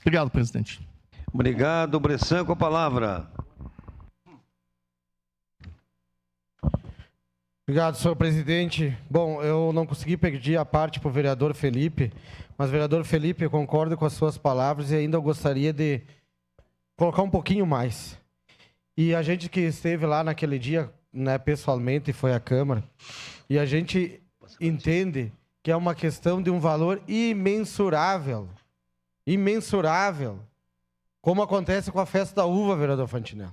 Obrigado, presidente. Obrigado. Bressan, com a palavra. Obrigado, senhor presidente. Bom, eu não consegui pedir a parte para o vereador Felipe, mas, vereador Felipe, eu concordo com as suas palavras e ainda eu gostaria de colocar um pouquinho mais. E a gente que esteve lá naquele dia, né, pessoalmente, foi à Câmara, e a gente entende que é uma questão de um valor imensurável, como acontece com a festa da uva, vereador Fantinel.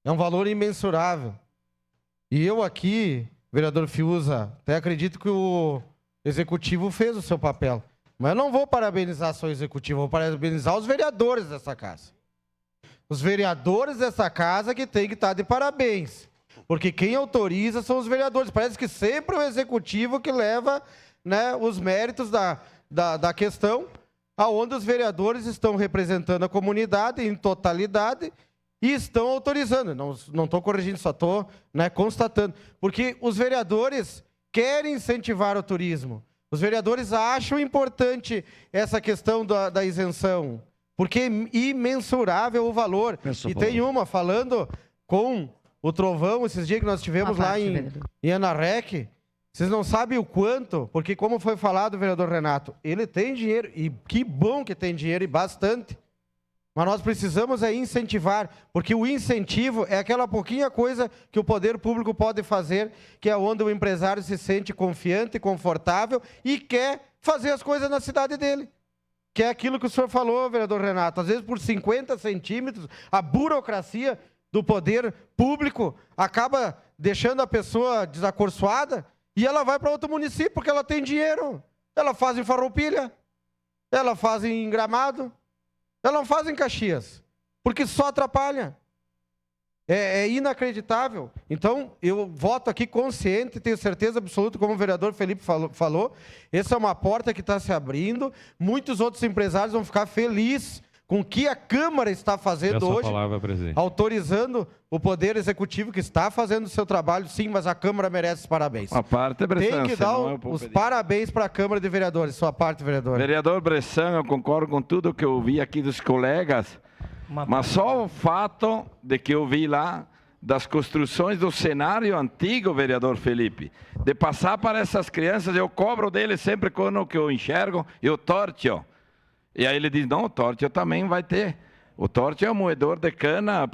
É um valor imensurável. E eu aqui, vereador Fiuza, até acredito que o executivo fez o seu papel. Mas eu não vou parabenizar só o executivo, vou parabenizar os vereadores dessa casa. Os vereadores dessa casa que tem que estar de parabéns. Porque quem autoriza são os vereadores. Parece que sempre é o executivo que leva, né, os méritos da questão, aonde os vereadores estão representando a comunidade em totalidade e estão autorizando. Não estou corrigindo, só estou, né, constatando. Porque os vereadores querem incentivar o turismo. Os vereadores acham importante essa questão da isenção, porque é imensurável o valor. E tem uma, falando com o Trovão, esses dias que nós tivemos lá em Anarrec, vocês não sabem o quanto, porque como foi falado, vereador Renato, ele tem dinheiro, e que bom que tem dinheiro, e bastante. Mas nós precisamos incentivar, porque o incentivo é aquela pouquinha coisa que o poder público pode fazer, que é onde o empresário se sente confiante, confortável e quer fazer as coisas na cidade dele. Que é aquilo que o senhor falou, vereador Renato. Às vezes, por 50 centímetros, a burocracia do poder público acaba deixando a pessoa desacorçoada e ela vai para outro município porque ela tem dinheiro. Ela faz em Farroupilha, ela faz em Gramado, ela não faz em Caxias, porque só atrapalha. É inacreditável. Então, eu voto aqui consciente, tenho certeza absoluta, como o vereador Felipe falou, essa é uma porta que está se abrindo, muitos outros empresários vão ficar felizes com o que a Câmara está fazendo hoje, autorizando o Poder Executivo, que está fazendo o seu trabalho, sim, mas a Câmara merece os parabéns. A parte, Bressan, tem que dar os parabéns para a Câmara de Vereadores. Sua parte, vereador. Vereador Bressan, eu concordo com tudo que eu vi aqui dos colegas, mas só o fato de que eu vi lá das construções do cenário antigo, vereador Felipe, de passar para essas crianças, eu cobro deles sempre quando que eu enxergo, eu tortio. E aí ele diz, não, o tortio também vai ter. O tortio é um moedor de cana,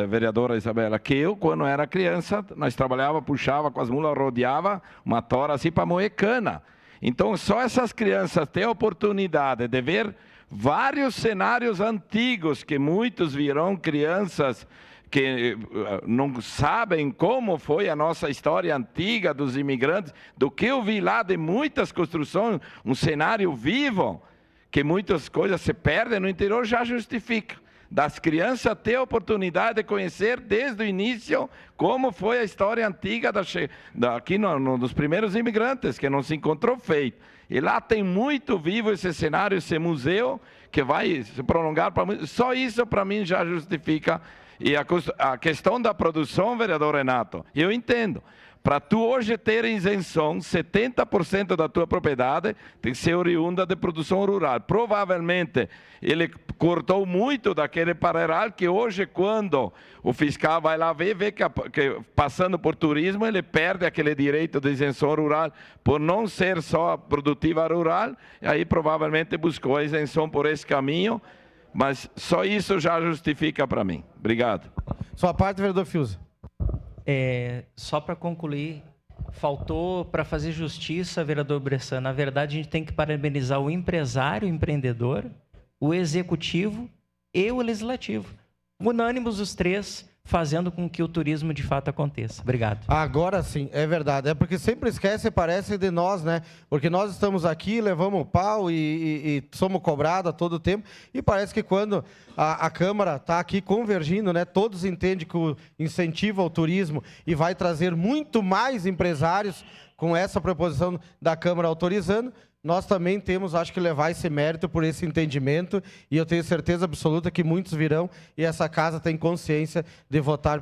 vereadora Isabela, que eu, quando era criança, nós trabalhava, puxava com as mulas, rodeava uma tora assim para moer cana. Então, só essas crianças têm a oportunidade de ver vários cenários antigos, que muitos virão crianças que não sabem como foi a nossa história antiga dos imigrantes, do que eu vi lá de muitas construções, um cenário vivo, que muitas coisas se perdem no interior, já justifica. Das crianças ter a oportunidade de conhecer desde o início como foi a história antiga aqui dos primeiros imigrantes, que não se encontrou feito. E lá tem muito vivo esse cenário, esse museu, que vai se prolongar para muito. Só isso para mim já justifica. E a questão da produção, vereador Renato, eu entendo. Para tu hoje ter isenção, 70% da tua propriedade tem que ser oriunda de produção rural. Provavelmente ele cortou muito daquele parreiral que hoje, quando o fiscal vai lá ver, vê que passando por turismo ele perde aquele direito de isenção rural por não ser só produtiva rural, e aí provavelmente buscou a isenção por esse caminho, mas só isso já justifica para mim. Obrigado. Sua parte, vereador Fiuza. Só para concluir, faltou para fazer justiça, vereador Bressan. Na verdade, a gente tem que parabenizar o empresário, o empreendedor, o executivo e o legislativo. Unânimos os três, fazendo com que o turismo de fato aconteça. Obrigado. Agora sim, é verdade. É porque sempre esquece, parece, de nós, né? Porque nós estamos aqui, levamos o pau e somos cobrados a todo tempo. E parece que quando a Câmara está aqui convergindo, né? Todos entendem que o incentivo ao turismo e vai trazer muito mais empresários com essa proposição da Câmara autorizando. Nós também temos, acho que, levar esse mérito por esse entendimento, e eu tenho certeza absoluta que muitos virão, e essa casa tem consciência de votar